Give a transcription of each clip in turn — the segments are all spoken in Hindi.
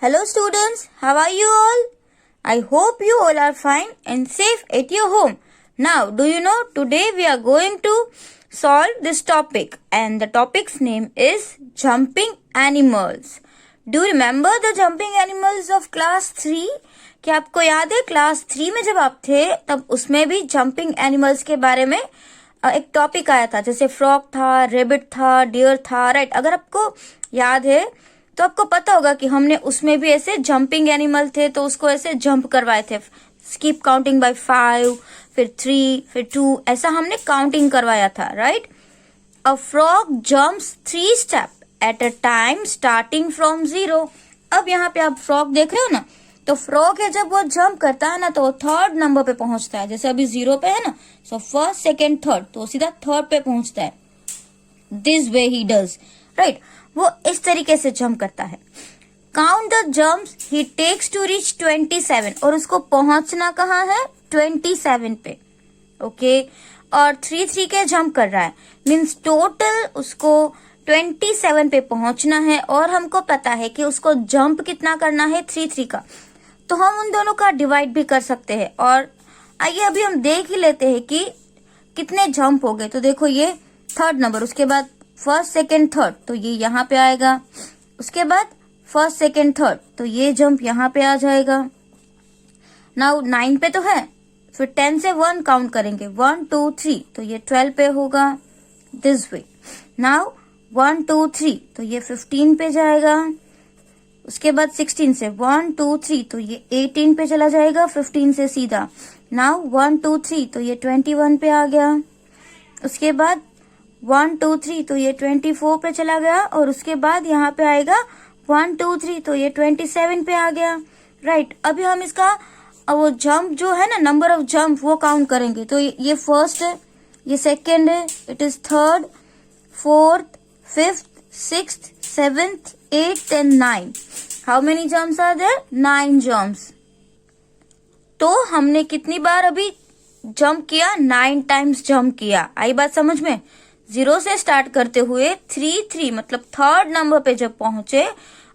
Hello students, how are you all? I hope you all are fine and safe at your home. Now, do you know today we are going to solve this topic and the topic's name is jumping animals. Do you remember the jumping animals of class 3? क्या आपको याद है क्लास 3 में जब आप थे तब उसमें भी जंपिंग एनिमल्स के बारे में एक टॉपिक आया था, जैसे फ्रॉग था, रेबिट था, डियर था, राइट? अगर आपको याद है तो आपको पता होगा कि हमने उसमें भी ऐसे जंपिंग एनिमल थे तो उसको ऐसे जंप करवाए थे, स्कीप काउंटिंग बाय 5, फिर 3, फिर 2, ऐसा हमने काउंटिंग करवाया था, right? A frog jumps 3 step at a time starting from 0. अब यहाँ पे आप फ्रॉग देख रहे हो ना, तो फ्रॉग है जब वो जंप करता है ना तो वो 3rd नंबर पे पहुंचता है. जैसे अभी 0 पे है ना, सो 1st, 2nd, 3rd, तो सीधा 3rd पे पहुंचता है. This way he does, right? वो इस तरीके से जंप करता है. Count the jumps he takes to reach 27, और उसको पहुंचना कहाँ है? 27 पे. ओके, और 3 के जंप कर रहा है, मीन्स टोटल उसको 27 पे पहुंचना है. और हमको पता है कि उसको जंप कितना करना है? 3 का. तो हम उन दोनों का डिवाइड भी कर सकते हैं. और आइए अभी हम देख ही लेते हैं कि कितने जंप हो गए. तो देखो ये 3rd नंबर, उसके बाद 1st, 2nd, 3rd, तो ये यहाँ पे आएगा. उसके बाद 1st, 2nd, 3rd, तो ये जंप यहाँ पे आ जाएगा. नाउ 9 पे तो है, फिर 10 से 1 काउंट करेंगे, 1, 2, 3, तो ये 12 पे होगा. This way. नाउ 1, 2, 3, तो ये 15 पे जाएगा. उसके बाद 16 से 1, 2, 3, तो ये 18 पे चला जाएगा 15 से सीधा. नाउ 1, 2, 3, तो ये 21 पे आ गया. उसके बाद 1, 2, 3, तो ये 24 पे चला गया. और उसके बाद यहाँ पे आएगा 1, 2, 3, तो ये 27 पे आ गया, राइट? अभी हम इसका वो जंप जो है ना, नंबर ऑफ जंप, वो काउंट करेंगे. तो ये 1st है, ये 2nd है, it is 3rd, 4th, 5th, 6th, 7th, 8th and 9. How many jumps are there? 9 jumps. तो हमने कितनी बार अभी जंप किया? 9 टाइम्स जंप किया. आई बात समझ में? 0 से स्टार्ट करते हुए 3 मतलब 3rd नंबर पे जब पहुंचे,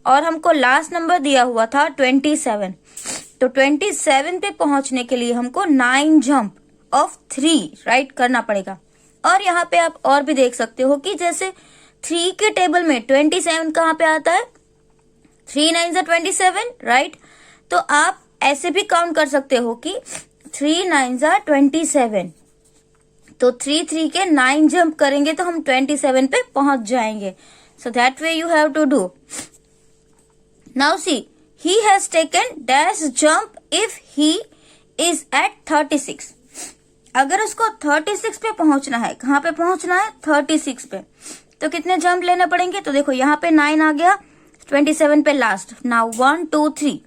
और हमको लास्ट नंबर दिया हुआ था 27, तो 27 पे पहुंचने के लिए हमको 9 जंप ऑफ 3 राइट करना पड़ेगा. और यहाँ पे आप और भी देख सकते हो कि जैसे 3 के टेबल में 27 कहाँ पे आता है? 3 9 27, राइट? तो आप ऐसे भी काउंट कर सकते हो कि 3 9 27, तो 3 के 9 जंप करेंगे तो हम 27 पे पहुंच जाएंगे. So that way you have to do. Now see, he has taken dash jump if he is at 36. अगर उसको 36 पे पहुंचना है, कहाँ पे पहुंचना है? 36 पे. तो कितने जंप लेने पड़ेंगे? तो देखो यहाँ पे 9 आ गया, 27 पे लास्ट. नाउ 1, 2, 3,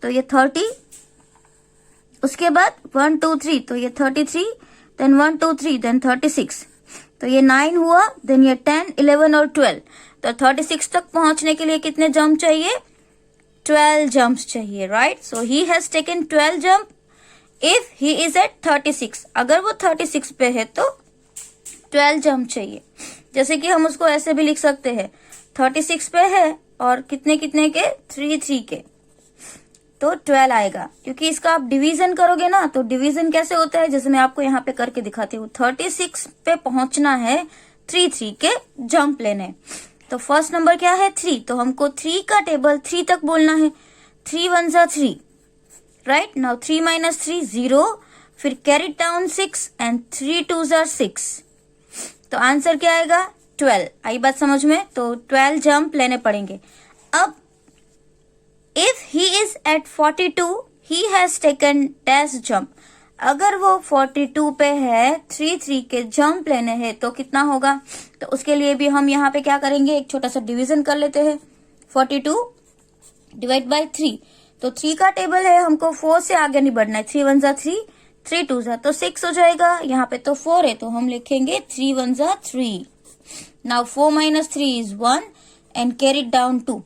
तो ये 30. उसके बाद 1, 2, 3, तो ये 33, देन 1, 2, 3, देन 36, तो ये 9 हुआ. देन ये 10, 11 और 12. तो 36 तक पहुंचने के लिए कितने जंप चाहिए? 12 जंप्स चाहिए, right? So he has taken 12 jump if he is at 36. अगर वो 36 पे है तो 12 जंप चाहिए. जैसे कि हम उसको ऐसे भी लिख सकते हैं, 36 पे है और कितने कितने के? 3 के, तो 12 आएगा. क्योंकि इसका आप डिवीजन करोगे ना, तो डिवीजन कैसे होता है, जैसे मैं आपको यहाँ पे करके दिखाती हूँ. 36 पे पहुंचना है, 3 के जंप लेने. तो फर्स्ट नंबर क्या है? 3. तो हमको 3 का टेबल 3 तक बोलना है. 3 1 3, राइट? नाउ 3 - 3 0, फिर कैरी डाउन 6 एंड 3 2 6. तो आंसर क्या आएगा? 12. आई बात समझ में? तो 12 जंप लेने पड़ेंगे. अब if he is at 42, he has taken dash jump. अगर वो 42 पे है, 3 के जंप लेने हैं, तो कितना होगा? तो उसके लिए भी हम यहाँ पे क्या करेंगे, एक छोटा सा डिवीजन कर लेते हैं. 42 डिवाइड बाय 3. तो 3 का टेबल है, हमको 4 से आगे नहीं बढ़ना है. 3 1 3, 3 2 तो 6 हो जाएगा. यहाँ पे तो 4 है, तो हम लिखेंगे 3 1 3. Now 4 - 3 is 1 and carry down 2.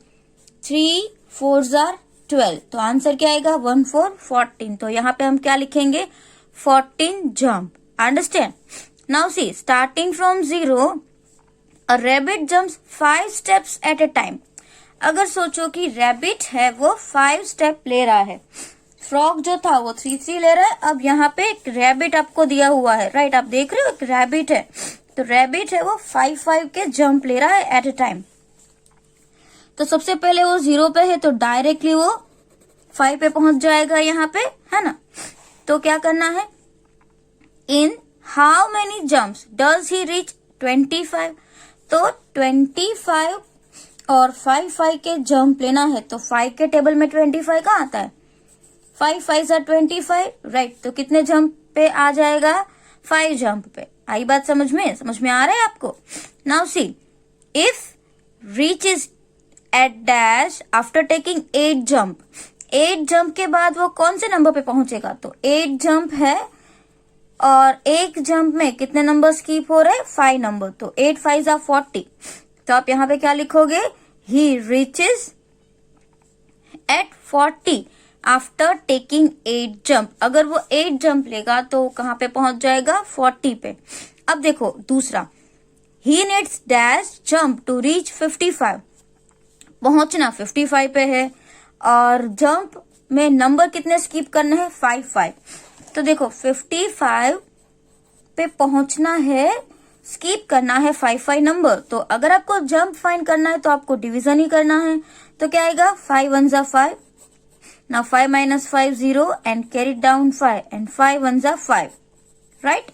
3 4 12. तो आंसर क्या आएगा? 1 4 14. तो यहाँ पे हम क्या लिखेंगे? 14 jump. Understand? Now see, starting from 0, a rabbit jumps 5 steps at a time. अगर सोचो कि रैबिट है वो 5 स्टेप ले रहा है, फ्रॉग जो था वो 3 ले रहा है, अब यहाँ पे एक रैबिट आपको दिया हुआ है, राइट, आप देख रहे हो एक रैबिट है, तो रैबिट है वो 5 के जंप ले रहा है एट ए टाइम। तो सबसे पहले वो 0 पे है तो डायरेक्टली वो 5 पे पहुंच जाएगा यहाँ पे, है ना। तो क्या करना है, in how many jumps does he reach 25, तो 25 और 5 के जंप लेना है, तो 5 के टेबल में 25 कहाँ आता है, 5 5 25, राइट, तो कितने जंप पे आ जाएगा, 5 जंप पे। आई बात समझ में आ रहा है आपको। Now see, if reach is at dash after taking 8 jump, 8 jump के बाद वो कौन से नंबर पे पहुंचेगा, तो 8 जंप है और एक जंप में कितने नंबर स्कीप हो रहे हैं, 5 नंबर, तो 8 5 40, तो आप यहाँ पे क्या लिखोगे, he reaches at 40 after taking 8 jump. अगर वो 8 जंप लेगा तो कहाँ पे पहुंच जाएगा, 40 पे। अब देखो दूसरा, he needs dash jump to reach 55, पहुंचना 55 पे है और जंप में नंबर कितने स्किप करना है, 5 5, तो देखो 55 पे पहुंचना है, स्किप करना है 5 5 नंबर। तो अगर आपको जंप फाइंड करना है तो आपको डिवीजन ही करना है, तो क्या आएगा, 5 1 5, now 5 minus 5 0 and carry down 5 and 5 1 5, right.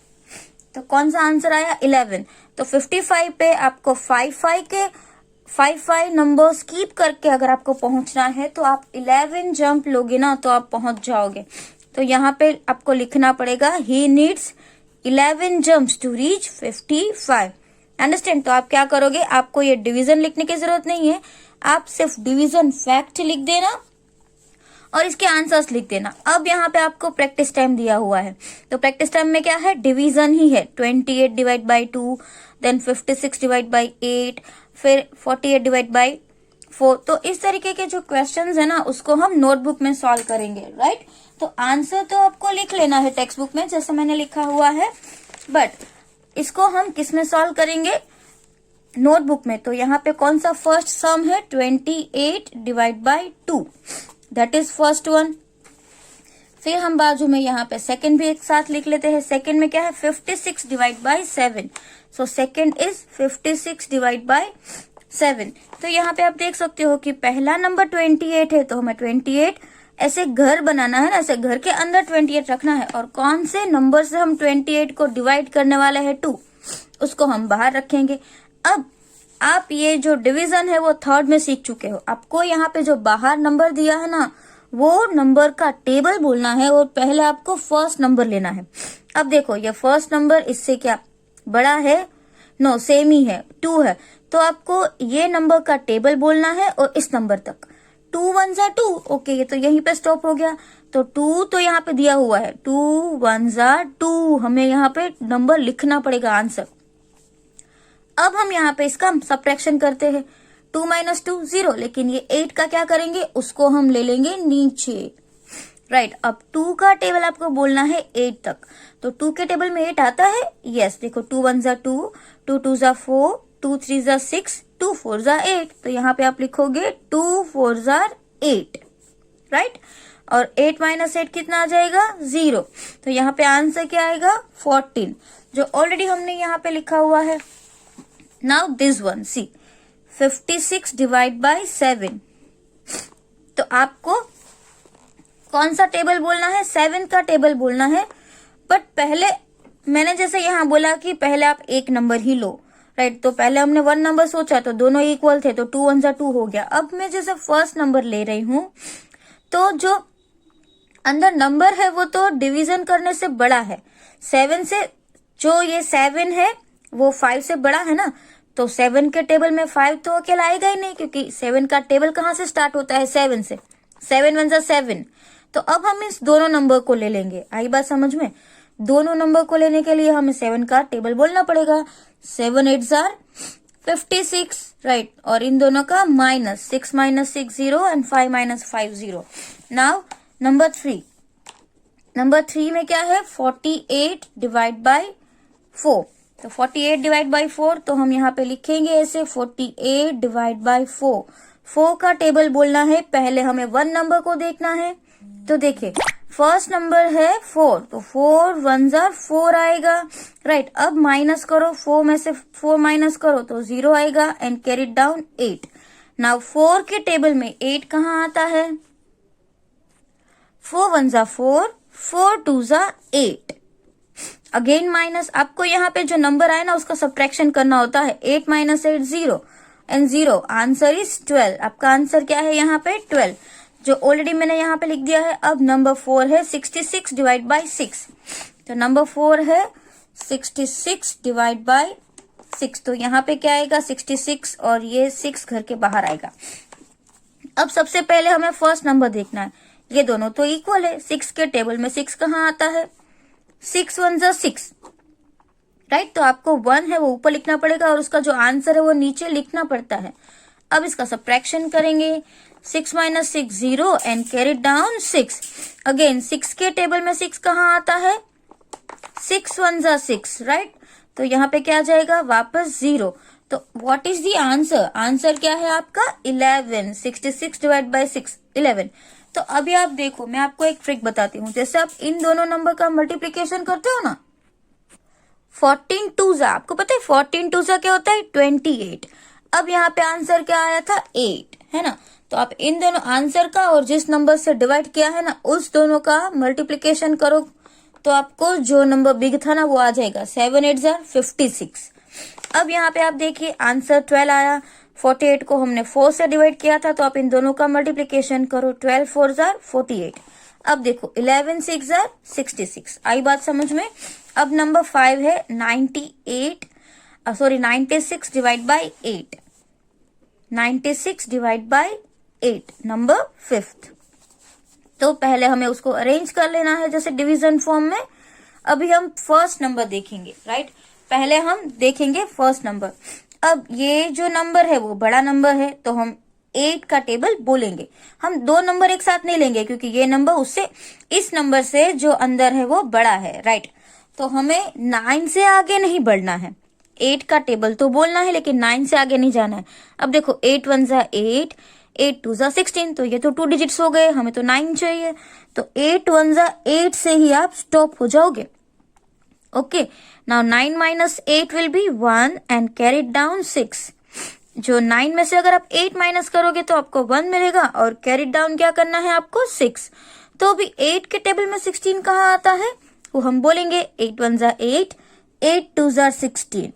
तो कौन सा आंसर आया, 11। तो 55 पे आपको 5 5 नंबर स्कीप करके अगर आपको पहुंचना है तो आप 11 जंप लोगे ना तो आप पहुंच जाओगे। तो यहाँ पे आपको लिखना पड़ेगा he needs 11 jumps to reach 55, understand. तो आप क्या करोगे, आपको ये डिवीजन लिखने की जरूरत नहीं है, आप सिर्फ डिवीजन फैक्ट लिख देना और इसके आंसर्स लिख देना। अब यहाँ पे आपको प्रैक्टिस टाइम दिया हुआ है, तो प्रैक्टिस टाइम में क्या है, डिवीजन ही है, 28 divide by 2, then 56 divide by 8, फिर 48 डिवाइड बाई 4। तो इस तरीके के जो क्वेश्चंस है ना उसको हम नोटबुक में सॉल्व करेंगे, राइट। तो आंसर तो आपको लिख लेना है टेक्स्ट बुक में जैसे मैंने लिखा हुआ है, बट इसको हम किस में सॉल्व करेंगे, नोटबुक में। तो यहाँ पे कौन सा फर्स्ट सम है, 28 divide by 2, that is first one. फिर हम बाजू में यहाँ पे सेकंड भी एक साथ लिख लेते हैं। सेकंड में क्या है, 56 divide by 7, so second is 56 divide by 7। तो यहाँ पे आप देख सकते हो कि पहला नंबर 28 है, तो हमें 28 ऐसे घर बनाना है ना, ऐसे घर के अंदर 28 रखना है, और कौन से नंबर से हम 28 को डिवाइड करने वाले हैं, 2, उसको हम बाहर रखेंगे। अब आप ये जो डिवीजन है वो थर्ड में सीख चुके हो, आपको यहाँ पे जो बाहर नंबर दिया है ना वो नंबर का टेबल बोलना है और पहले आपको फर्स्ट नंबर लेना है। अब देखो ये फर्स्ट नंबर इससे क्या बड़ा है, नो सेम ही है, 2 है, तो आपको ये नंबर का टेबल बोलना है और इस नंबर तक 2 1 2, ओके, ये तो यहीं पे स्टॉप हो गया। तो 2 तो यहाँ पे दिया हुआ है, 2 1 2, हमें यहाँ पे नंबर लिखना पड़ेगा आंसर। अब हम यहाँ पे इसका सब्ट्रैक्शन करते हैं, 2 - 2 0, लेकिन ये 8 का क्या करेंगे, उसको हम ले लेंगे नीचे, राइट। अब 2 का टेबल आपको बोलना है 8 तक, तो 2 के टेबल में 8 आता है, यस, देखो 2 1 2, 2 2 4, 2 3 6, 2 4 8, तो यहाँ पे आप लिखोगे 2 4 8, राइट। और 8 - 8 कितना आ जाएगा, 0, तो यहाँ पे आंसर क्या आएगा, 14, जो ऑलरेडी हमने यहाँ पे लिखा हुआ है। Now this one, see 56 divide by 7, तो आपको कौन सा टेबल बोलना है, 7 का टेबल बोलना है। बट पहले मैंने जैसे यहाँ बोला कि पहले आप एक नंबर ही लो, राइट। तो पहले हमने 1 नंबर सोचा तो दोनों इक्वल थे, तो 2 1 2 हो गया। अब मैं जैसे फर्स्ट नंबर ले रही हूं तो जो अंदर नंबर है वो तो डिवीजन करने से बड़ा है, 7 से, जो ये 7 है वो 5 से बड़ा है ना, तो 7 के टेबल में 5 तो अकेला आएगा ही नहीं, क्योंकि 7 का टेबल कहाँ से स्टार्ट होता है, 7 से, 7 1 7। तो अब हम इस दोनों नंबर को ले लेंगे, आई बात समझ में। दोनों नंबर को लेने के लिए हमें 7 का टेबल बोलना पड़ेगा, 7 8 56, राइट, और इन दोनों का minus, 6 - 6 0 and 5 - 5 0। Now number 3, number 3 में क्या है, 48 डिवाइड बाई 4, तो 48 डिवाइड बाई 4, तो हम यहाँ पे लिखेंगे ऐसे 48 डिवाइड बाई 4, 4 का टेबल बोलना है, पहले हमें 1 नंबर को देखना है। तो देखिए फर्स्ट नंबर है 4, तो 4 1 जार 4 आएगा, राइट। अब माइनस करो, 4 में से 4 माइनस करो तो 0 आएगा एंड कैरी डाउन 8। नाउ 4 के टेबल में 8 कहाँ आता है? 4 1 जार 4, 4 2 जार 8। अगेन माइनस, आपको यहाँ पे जो नंबर आए ना उसका सब्ट्रैक्शन करना होता है। 8 माइनस 8 0 एंड 0, आंसर इज 12। आपका आंसर क्या है यहाँ पे? 12, जो ऑलरेडी मैंने यहाँ पे लिख दिया है। अब नंबर 4 है 66 डिवाइड बाई 6, तो नंबर 4 है 66 डिवाइड बाई 6, तो यहाँ पे क्या आएगा? 66 और ये 6 घर के बाहर आएगा। अब सबसे पहले हमें फर्स्ट नंबर देखना है, ये दोनों तो इक्वल है। 6 के टेबल में 6 कहाँ आता है? 6 1 जार 6, राइट। तो आपको 1 है वो ऊपर लिखना पड़ेगा और उसका जो आंसर है वो नीचे लिखना पड़ता है। अब इसका सब्ट्रैक्शन करेंगे, 6 minus 6 0 and carry down 6। Again 6 के टेबल में 6 कहाँ आता है? 6 1 जार 6, राइट। तो यहाँ पे क्या आ जाएगा? वापस 0। तो what is the answer? Answer क्या है आपका? 11। 66 डिवाइड बाई 6, 11। तो अभी आप देखो, मैं आपको एक ट्रिक बताती हूँ। जैसे आप इन दोनों नंबर का मल्टीप्लीकेशन करते हो ना, 14 2 ज़ा, आपको पता है 14 2 ज़ा क्या होता है? 28। अब यहाँ पे आंसर क्या आया था? 8, है ना। तो आप इन दोनों आंसर का और जिस नंबर से डिवाइड किया है ना उस दोनों का मल्टीप्लीकेशन करो तो आपको जो नंबर बिग था ना वो आ जाएगा। 7 8 ज़ा 56। अब यहाँ पे आप देखिए आंसर 12 आया। 48 को हमने 4 से डिवाइड किया था, तो आप इन दोनों का मल्टीप्लीकेशन करो। 12 4 ज़ा 48। अब देखो 11 6 ज़ा 66। आई बात समझ में? अब नंबर 5 है 96 divide by 8, 96 divide by 8, number 5th। तो पहले हमें उसको अरेंज कर लेना है जैसे डिवीजन फॉर्म में। अभी हम फर्स्ट नंबर देखेंगे, राइट। पहले हम देखेंगे फर्स्ट नंबर। अब ये जो नंबर है वो बड़ा नंबर है, तो हम 8 का टेबल बोलेंगे। हम 2 नंबर एक साथ नहीं लेंगे क्योंकि ये नंबर उससे, इस नंबर से जो अंदर है वो बड़ा है, राइट। तो हमें 9 से आगे नहीं बढ़ना है। 8 का टेबल तो बोलना है लेकिन 9 से आगे नहीं जाना है। अब देखो 8 1 ज़ा 8, 8 2 ज़ा 16, तो ये तो 2 डिजिट्स हो गए, हमें तो 9 चाहिए। तो 8 1 ज़ा 8 से ही आप स्टॉप हो जाओगे। Okay, now 9 minus 8 will be 1 and carry down 6। जो 9 में से अगर आप 8 माइनस करोगे तो आपको 1 मिलेगा और कैरी डाउन क्या करना है आपको? 6। तो अभी 8 के टेबल में 16 कहाँ आता है वो हम बोलेंगे। 8 1 ज़ा 8, 8 2 ज़ा 16,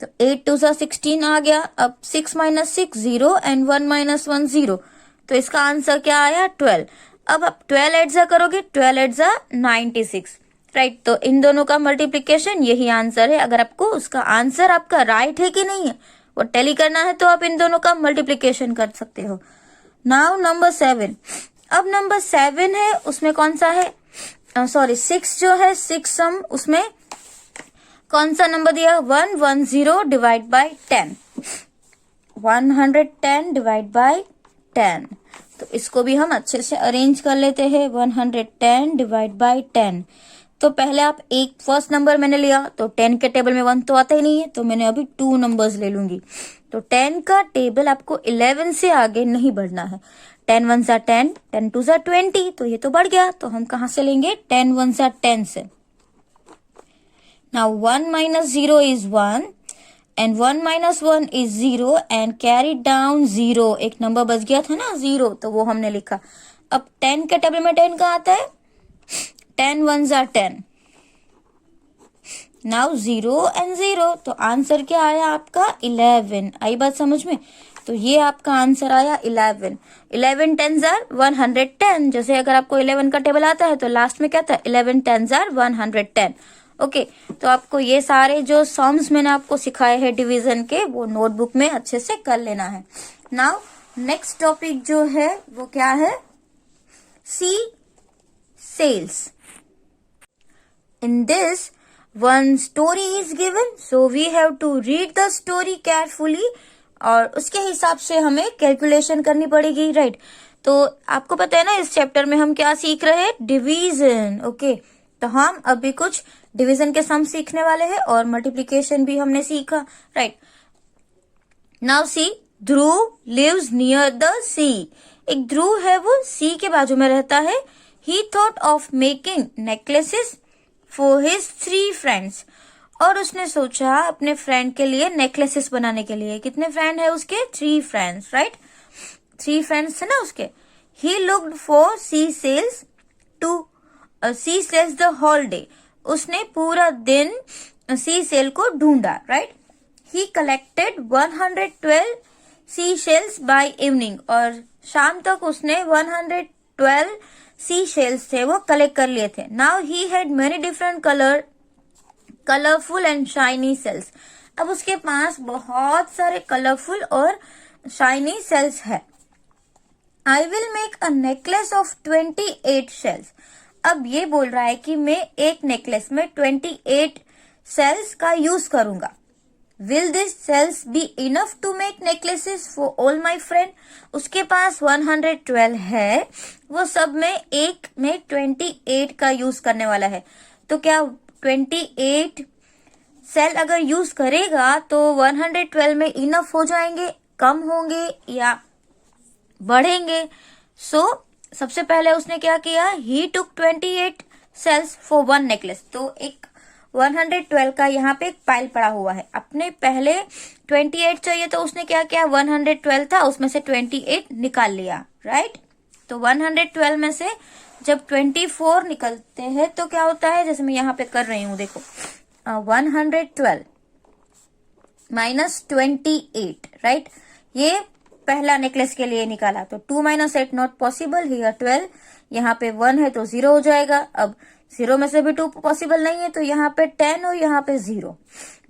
तो 8 2 ज़ा 16 आ गया। अब 6 माइनस 6 0 एंड 1 माइनस 1 0, तो इसका आंसर क्या आया? 12। अब आप 12 8 ज़ा करोगे, 12 8 ज़ा 96, राइट। तो इन दोनों का मल्टीप्लीकेशन यही आंसर है। अगर आपको उसका आंसर आपका राइट है कि नहीं है वो टैली करना है तो आप इन दोनों का मल्टीप्लीकेशन कर सकते हो। Now number 7। अब नंबर 7 है उसमें कौन सा है? 6 जो है 6 सम, उसमें कौन सा नंबर दिया? 110 डिवाइड बाई 10, 110 डिवाइड बाई 10। तो इसको भी हम अच्छे से अरेंज कर लेते हैं। 110 डिवाइड बाई 10। तो पहले आप एक फर्स्ट नंबर मैंने लिया, तो 10 के टेबल में 1 तो आता ही नहीं है, तो मैंने अभी 2 नंबर्स ले लूंगी। तो 10 का टेबल आपको 11 से आगे नहीं बढ़ना है। 10 1 ज़ा 10, 10 2 ज़ा 20, तो ये तो बढ़ गया, तो हम कहाँ से लेंगे? 10 1 ज़ा 10 से। Now 1 minus 0 is 1 and 1 minus 1 is 0 and carry down 0। एक नंबर बच गया था ना 0, तो वो हमने लिखा। अब 10 के टेबल में 10 कहाँ आता है? 10 1 ज़ा 10, नाउ 0 एंड 0, तो आंसर क्या आया आपका? 11। आई बात समझ में? तो ये आपका आंसर आया 11। 11 10 ज़ा 110। जैसे अगर आपको 11 का टेबल आता है तो लास्ट में क्या था? 11 10 ज़ा 110। ओके, तो आपको ये सारे जो सम्स मैंने आपको सिखाए हैं डिवीजन के, वो नोटबुक में अच्छे से कर लेना है। नाउ नेक्स्ट टॉपिक जो है वो क्या है? सी sales. In this, one story is given, so we have to read the story carefully और उसके हिसाब से हमें कैलकुलेशन करनी पड़ेगी, राइट। तो आपको पता है ना इस चैप्टर में हम क्या सीख रहे हैं? डिवीजन। ओके, तो हम अभी कुछ डिवीजन के सम सीखने वाले हैं और मल्टीप्लीकेशन भी हमने सीखा, right. Now see Dhruv lives near the sea. एक ध्रुव है, वो सी के बाजू में रहता है। ही thought of making necklaces for his 3 friends. और उसने सोचा अपने फ्रेंड के लिए नेकलेसेस बनाने के लिए। कितने फ्रेंड है उसके? 3 फ्रेंड्स, राइट। 3 फ्रेंड्स थे ना उसके। He looked for sea shells to sea shells the whole day. उसने पूरा दिन सी सेल को ढूंढा, right. He collected 112 sea shells by evening. और शाम तक उसने 112 सी शेल्स थे वो कलेक्ट कर लिए थे। Now he had many different colourful and shiny shells. अब उसके पास बहुत सारे कलरफुल और शाइनी सेल्स है। I will make a necklace of 28 shells. अब ये बोल रहा है कि मैं एक नेकलेस में 28 सेल्स का यूज करूंगा। Will this shells be enough to make necklaces for all my friend. उसके पास 112 है, वो सब में एक में 28 का यूज करने वाला है। तो क्या 28 सेल अगर यूज करेगा तो 112 में इनफ हो जाएंगे, कम होंगे या बढ़ेंगे? सबसे पहले उसने क्या किया? ही टुक 28 सेल्स फॉर 1 नेकलेस। तो एक 112 का यहाँ पे एक पाइल पड़ा हुआ है। अपने पहले 28 चाहिए तो उसने क्या किया? 112 था, उसमें से 28 निकाल लिया, राइट। तो 112 में से जब 24 निकलते हैं तो क्या होता है? जैसे मैं यहाँ पे कर रही हूँ, देखो 112 माइनस 28, राइट। ये पहला नेकलेस के लिए निकाला। तो 2 - 8 नॉट पॉसिबल, हियर 12, यहाँ पे 1 है तो 0 हो जाएगा। अब 0 में से भी 2 पॉसिबल नहीं है, तो यहाँ पे 10 और यहाँ पे 0।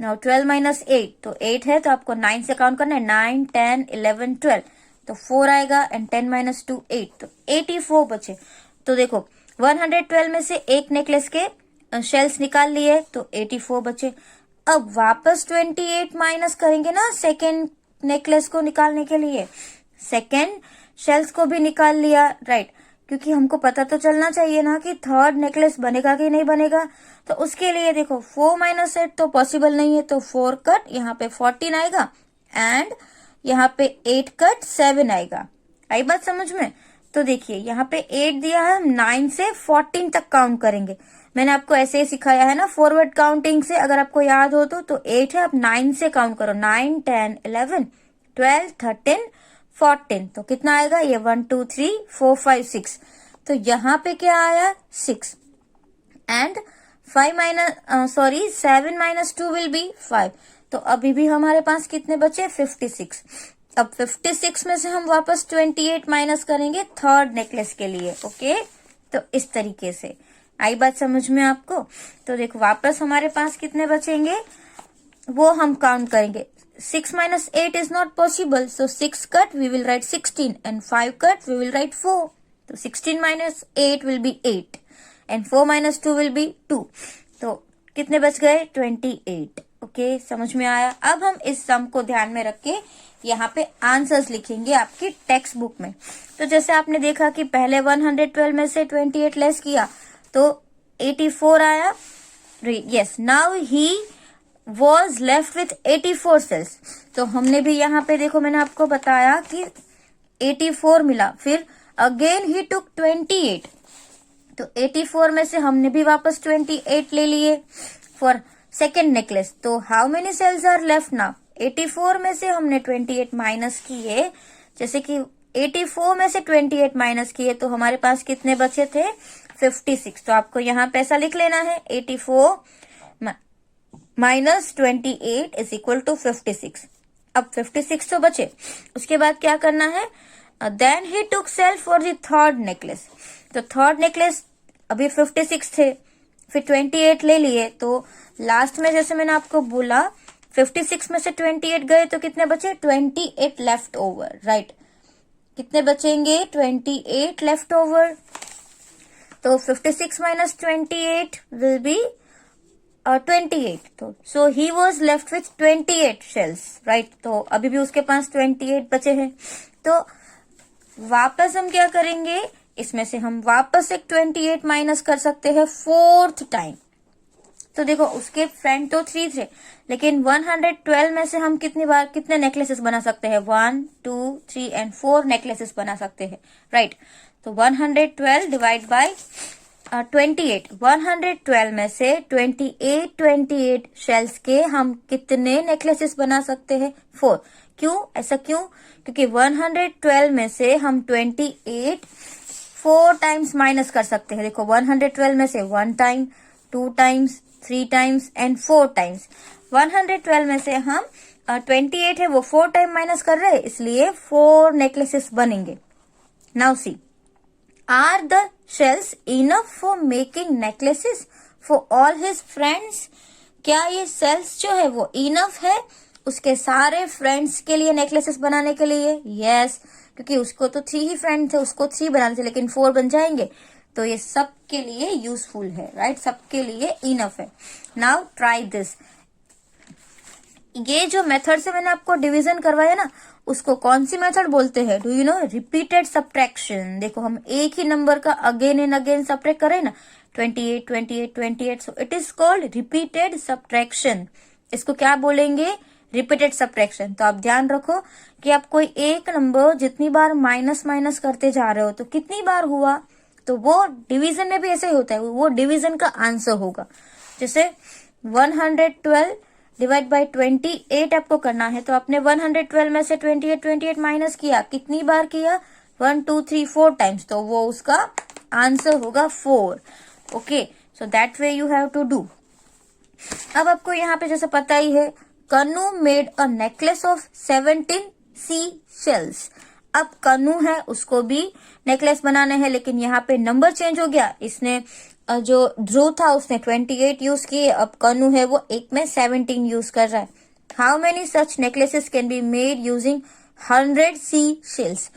नाउ 12 - 8, तो 8 है तो आपको 9 से काउंट करना है। 9, 10, 11, 12, तो 4 आएगा। एंड 10 - 2 8, तो 84 बचे। तो देखो 112 में से एक नेकलेस के शेल्स निकाल लिए तो 84 बचे। अब वापस 28 माइनस करेंगे ना सेकेंड नेकलेस को निकालने के लिए। सेकेंड शेल्स को भी निकाल लिया, राइट, क्योंकि हमको पता तो चलना चाहिए ना कि थर्ड नेकलेस बनेगा कि नहीं बनेगा। तो उसके लिए देखो 4 - 8 तो पॉसिबल नहीं है, तो 4 कट, यहाँ पे 14 आएगा। एंड यहाँ पे 8 कट 7 आएगा। आई बात समझ में? तो देखिए यहाँ पे 8 दिया है, हम 9 से 14 तक काउंट करेंगे। मैंने आपको ऐसे ही सिखाया है ना फॉरवर्ड काउंटिंग से, अगर आपको याद हो तो 8 है, आप 9 से काउंट करो। 9, 10, 11, 12, 13, 14, तो कितना आएगा? ये 1, 2, 3, 4, 5, 6। तो यहाँ पे क्या आया? 6। And 7 - 2 will be 5। तो अभी भी हमारे पास कितने बचे? 56। अब 56 में से हम वापस 28 माइनस करेंगे थर्ड नेकलेस के लिए। ओके, तो इस तरीके से आई बात समझ में आपको? तो देखो वापस हमारे पास कितने बचेंगे वो हम काउंट करेंगे। 6 - 8 is not possible, so 6 cut we will write 16 and 5 cut we will write 4. तो 16 - 8 will be 8 and 4 - 2 will be 2. तो कितने बच गए? 28. ओके, समझ में आया? अब हम इस सम को ध्यान में रख के यहाँ पे आंसर्स लिखेंगे आपकी टेक्स्ट बुक में। तो जैसे आपने देखा कि पहले 112 में से 28 लेस किया तो 84 आया। Yes, now he was left with 84 shells. तो हमने भी यहाँ पे देखो, मैंने आपको बताया कि 84 मिला। फिर अगेन ही टुक 28, तो 84 में से हमने भी वापस 28 ले लिए फॉर सेकेंड नेकलेस। तो how many shells are left now? 84 में से हमने 28 माइनस किए, जैसे कि 84 में से 28 माइनस किए तो हमारे पास कितने बचे थे? 56। तो आपको यहाँ पे ऐसा लिख लेना है 84 माइनस 28 इज इक्वल टू 56। अब 56 तो बचे, उसके बाद क्या करना है? Then he took shell for the third necklace. तो थर्ड नेकलेस अभी 56 थे, फिर 28 ले लिए, तो लास्ट में जैसे मैंने आपको बोला 56 में से 28 गए तो कितने बचे? 28 लेफ्ट ओवर, राइट। कितने बचेंगे? 28 लेफ्ट ओवर। तो 56 - 28 विल बी 28। तो so he was left with 28 shells, right. तो अभी भी उसके पास 28 बचे हैं। तो वापस हम क्या करेंगे? इसमें से हम वापस एक 28 माइनस कर सकते हैं फोर्थ टाइम। तो देखो उसके फ्रेंड तो 3 थे, लेकिन 112 में से हम कितने नेकलेसेस बना सकते हैं? 1 2 3 एंड 4 नेकलेसेस बना सकते हैं, राइट। तो 112 डिवाइड बाय 28, 112 में से 28 शेल्स के हम कितने नेकलेसेस बना सकते हैं? 4। क्यों? ऐसा क्यों? क्योंकि 112 में से हम 28 4 टाइम्स माइनस कर सकते हैं। देखो 112 में से 1 time, 2 times, 3 times and 4 times. 112 में से हम 28 है वो 4 टाइम माइनस कर रहे हैं, इसलिए 4 नेकलेसेस बनेंगे। Now see, are the shells enough for making necklaces for all his friends? क्या ये शेल्स जो है वो इनफ है उसके सारे फ्रेंड्स के लिए नेकलेसेस बनाने के लिए? यस, क्योंकि उसको तो 3 ही फ्रेंड थे, उसको 3 बनाने थे, लेकिन 4 बन जाएंगे, तो ये सबके लिए यूजफुल है, राइट, सबके लिए इनफ है। Now try this. ये जो मेथड से मैंने आपको डिवीजन करवाया ना, उसको कौन सी मेथड बोलते हैं? Do you know? Repeated subtraction. देखो हम एक ही नंबर का अगेन एंड अगेन सब्ट्रैक्ट करें ना, 28 28 28, so it is called repeated subtraction. इसको क्या बोलेंगे? Repeated subtraction. तो आप ध्यान रखो कि आप कोई एक नंबर जितनी बार माइनस माइनस करते जा रहे हो तो कितनी बार हुआ, तो वो डिवीजन में भी ऐसे ही होता है, वो डिवीजन का आंसर होगा। जैसे 112 डिवाइड बाय 28 आपको करना है, तो आपने 112 में से 28 माइनस किया, कितनी बार किया? 1 2 3 4 टाइम्स, तो वो उसका आंसर होगा 4। Okay, so that way you have to do. अब आपको यहाँ पे जैसे पता ही है, Kannu made a necklace of 17 sea shells. अब कन्नू है उसको भी नेकलेस बनाने हैं, लेकिन यहाँ पे नंबर चेंज हो गया। इसने जो ध्रुव था उसने 28 यूज किए, अब कन्नू है वो एक में 17 यूज कर रहा है। How many such necklaces can be made using 100 C shells?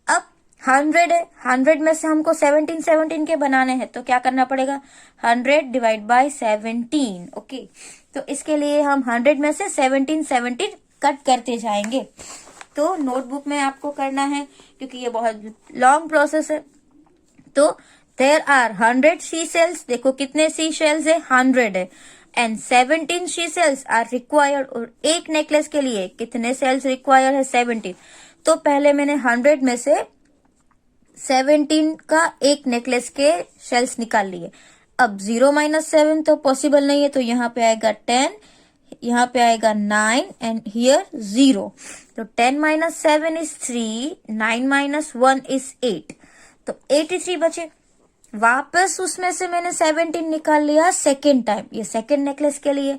अब 100 है, 100 में से हमको 17 के बनाने हैं, तो क्या करना पड़ेगा? 100 डिवाइड बाय 17। ओके, तो इसके लिए हम 100 में से 17 कट करते जाएंगे। तो नोटबुक में आपको करना है, क्योंकि ये बहुत लॉन्ग प्रोसेस है। तो देयर आर 100 शी सेल्स। देखो कितने शी शेल्स है? 100 है। And 17 she shells are required. और एक नेकलेस के लिए कितने सेल्स रिक्वायर है? 17। तो पहले मैंने 100 में से 17 का एक नेकलेस के शेल्स निकाल लिए। अब 0 - 7 तो पॉसिबल नहीं है, तो यहाँ पे आएगा 10, यहाँ पे आएगा 9 एंड हियर 0। तो 10 - 7 इज 3, 9 - 1 इज 8, तो 83 बचे। वापस उसमें से मैंने 17 निकाल लिया सेकेंड टाइम, ये सेकेंड नेकलेस के लिए।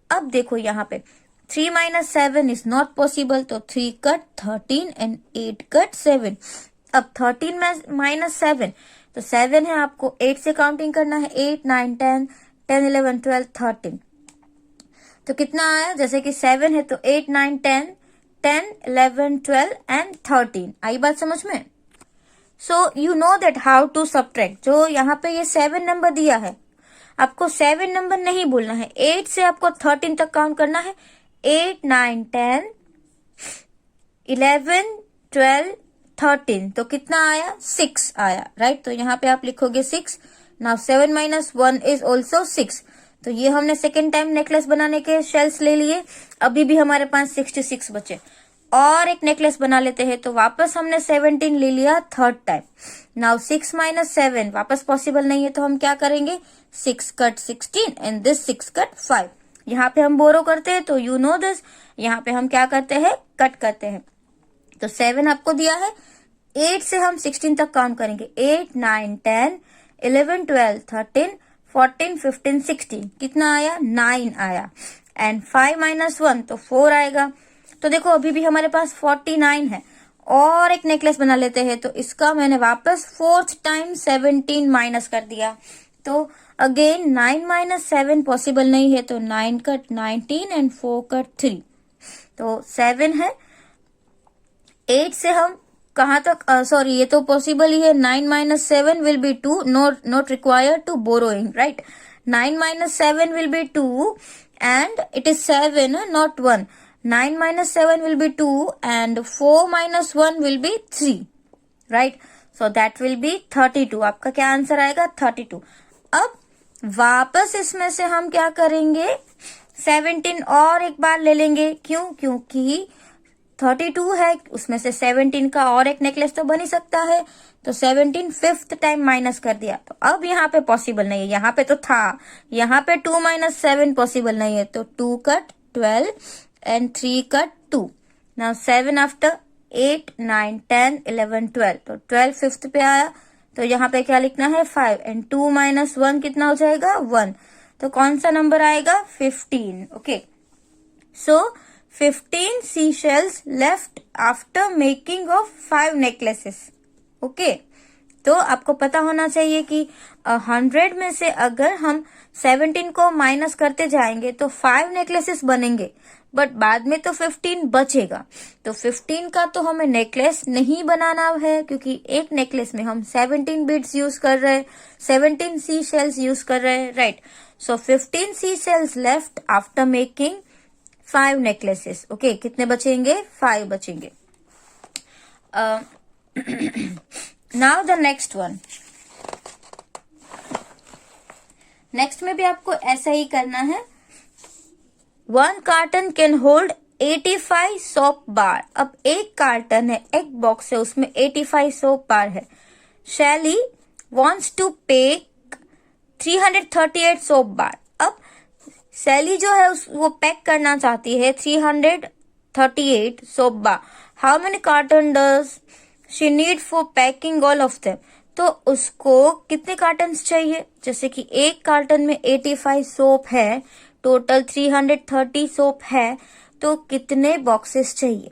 अब देखो यहाँ पे 3 - 7 इज नॉट पॉसिबल, तो 3 कट 13 एंड 8 कट 7। अब 13 - 7, तो 7 है, आपको 8 से काउंटिंग करना है। 8 9 10 10 11 12 13, तो कितना आया? जैसे कि 7 है तो 8 9 10 10 11 12 एंड 13। आई बात समझ में? So you know that how to subtract. जो यहाँ पे ये 7 नंबर दिया है, आपको 7 नंबर नहीं बोलना है, 8 से आपको 13 तक काउंट करना है। 8 9 10 11 12 13, तो कितना आया? 6 आया, राइट। तो यहाँ पे आप लिखोगे 6। Now 7 - 1 is also 6। तो ये हमने सेकेंड टाइम नेकलेस बनाने के शेल्स ले लिए। अभी भी हमारे पास 66 बचे, और एक नेकलेस बना लेते हैं। तो वापस हमने 17 ले लिया थर्ड टाइम। नाउ 6 - 7 वापस पॉसिबल नहीं है, तो हम क्या करेंगे? 6 कट 16 एंड दिस 6 कट 5। यहाँ पे हम बोरो करते हैं, तो यू नो दिस। यहाँ पे हम क्या करते हैं? कट करते हैं। तो 7 आपको दिया है, 8 से हम 16 तक काउंट करेंगे। 8 9 10 11 12 13 14 15 16, कितना आया? 9 आया। एंड 5 - 1 तो 4 आएगा। तो देखो अभी भी हमारे पास 49 है, और एक नेकलेस बना लेते हैं। तो इसका मैंने वापस 4th टाइम 17 माइनस कर दिया। तो अगेन 9 - 7 पॉसिबल नहीं है, तो 9 कट 19 एंड 4 कट 3, तो 7 है। 8 से हम कहाँ तक? सॉरी, ये तो पॉसिबल ही है। 9 - 7 will be 2, not required to borrowing, right. 9 - 7 will be 2 and it is 7, not 1. 9 - 7 will be 2 and 4 - 1 will be 3, right? So that will be 32. आपका क्या आंसर आएगा? 32. अब वापस इसमें से हम क्या करेंगे, 17 और एक बार ले लेंगे। क्यों? क्योंकि 32 है, उसमें से 17 का और एक नेकलेस तो बन ही सकता है। तो 17 5th टाइम माइनस कर दिया, तो अब यहाँ पे पॉसिबल नहीं है। यहाँ पे तो था, यहाँ पे 2 - 7 पॉसिबल नहीं है, तो 2 cut 12 and 3 cut 2। Now 7 after 8 9 10 11 12, तो 12 5th पे आया, तो यहाँ पे क्या लिखना है 5 एंड 2 - 1 कितना हो जाएगा 1। तो कौन सा नंबर आएगा 15। Okay, so 15 seashells left after making of 5 necklaces। Okay, तो आपको पता होना चाहिए कि 100 में से अगर हम 17 को माइनस करते जाएंगे तो 5 नेकलेसेस बनेंगे, बट बाद में तो 15 बचेगा। तो 15 का तो हमें नेकलेस नहीं बनाना है, क्योंकि एक नेकलेस में हम 17 बीड्स यूज कर रहे हैं, 17 सी शेल्स यूज कर रहे हैं, राइट। सो 15 sea shells left after making 5 necklaces. Okay, कितने बचेंगे 5 बचेंगे। Now the next one. Next में भी आपको ऐसा ही करना है। 1 carton can hold 85 soap bar. अब एक कार्टन है, एक बॉक्स है, उसमें 85 सोप बार है। Shelly wants to pack 338 soap bar. अब सैली जो है वो पैक करना चाहती है 338 soap bar. How many carton does she need for packing all of them. तो उसको कितने कार्टन्स चाहिए, जैसे कि एक कार्टन में 85 सोप है, टोटल 330 सोप है, तो कितने बॉक्सेस चाहिए।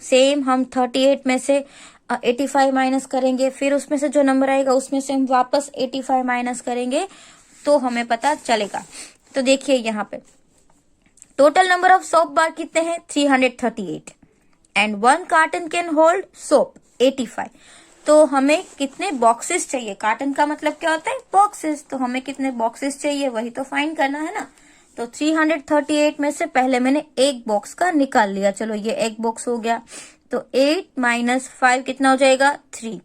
सेम हम 38 में से 85 माइनस करेंगे, फिर उसमें से जो नंबर आएगा उसमें से हम वापस 85 माइनस करेंगे, तो हमें पता चलेगा। तो देखिए यहाँ पे total number of soap bar कितने हैं 338 and 1 carton can hold soap 85। तो हमें कितने बॉक्सेस चाहिए, कार्टन का मतलब क्या होता है बॉक्सेस, तो हमें कितने बॉक्सेस चाहिए वही तो फाइंड करना है ना। तो 338 में से पहले मैंने एक बॉक्स का निकाल लिया, चलो ये एक बॉक्स हो गया। तो 8 - 5 कितना हो जाएगा 3।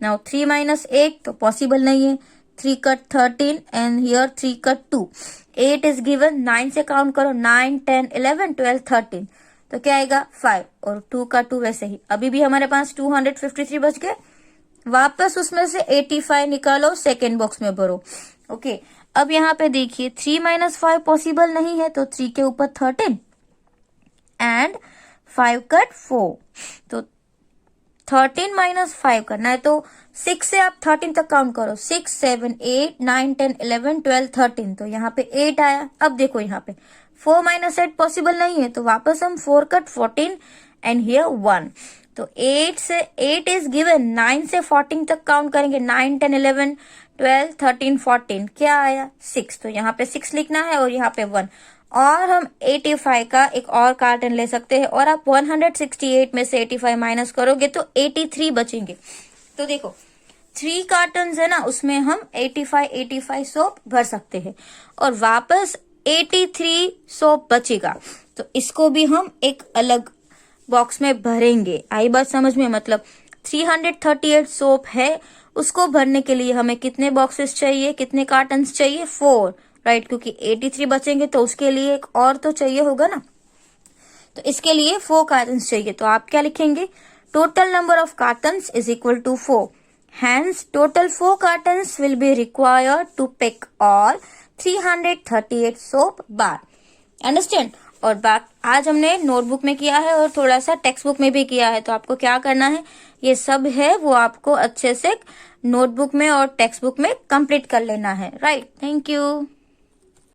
नाउ 3 - 8 तो पॉसिबल नहीं है, 3 cut 13 and here 3 cut 2। 8 is given, 9 से काउंट करो, 9 10 11 12 13, तो क्या आएगा 5 और 2 का 2 वैसे ही। अभी भी हमारे पास 253 बच गए। वापस उसमें से 85 निकालो, सेकेंड बॉक्स में भरो। ओके, अब यहाँ पे देखिए 3 - 5 पॉसिबल नहीं है, तो 3 के ऊपर 13 एंड 5 कट 4, तो 13 - 5 करना है, तो 6 से आप 13 तक काउंट करो, 6 7 8 9 10 11 12 13, तो यहाँ पे 8 आया। अब देखो यहाँ पे 4 - 8 पॉसिबल नहीं है, तो वापस हम 4 कट 14 एंड हियर 1, तो 8 से 8 इज गिवन, 9 से 14 तक काउंट करेंगे, 9 10 11 12 13 14, क्या आया 6, तो यहाँ पे 6 लिखना है और यहाँ पे 1। और हम 85 का एक और कार्टन ले सकते हैं, और आप 168 में से 85 माइनस करोगे तो 83 बचेंगे। तो देखो 3 कार्टन है ना, उसमें हम 85 सोप भर सकते हैं और वापस 83 सोप बचेगा, तो इसको भी हम एक अलग बॉक्स में भरेंगे। आई बात समझ में, मतलब 338 सोप है, उसको भरने के लिए हमें कितने बॉक्सेस चाहिए, कितने कार्टन्स चाहिए 4, राइट, क्योंकि 83 बचेंगे तो उसके लिए एक और तो चाहिए होगा ना, तो इसके लिए 4 कार्टन्स चाहिए। तो आप क्या लिखेंगे, total number of cartons is equal to 4, hence total 4 cartons will be required to pack all 338 soap bar. Understand. और बात आज हमने नोटबुक में किया है और थोड़ा सा टेक्स्ट बुक में भी किया है, तो आपको क्या करना है, ये सब है वो आपको अच्छे से नोटबुक में और टेक्स्ट बुक में कंप्लीट कर लेना है, राइट। Thank you.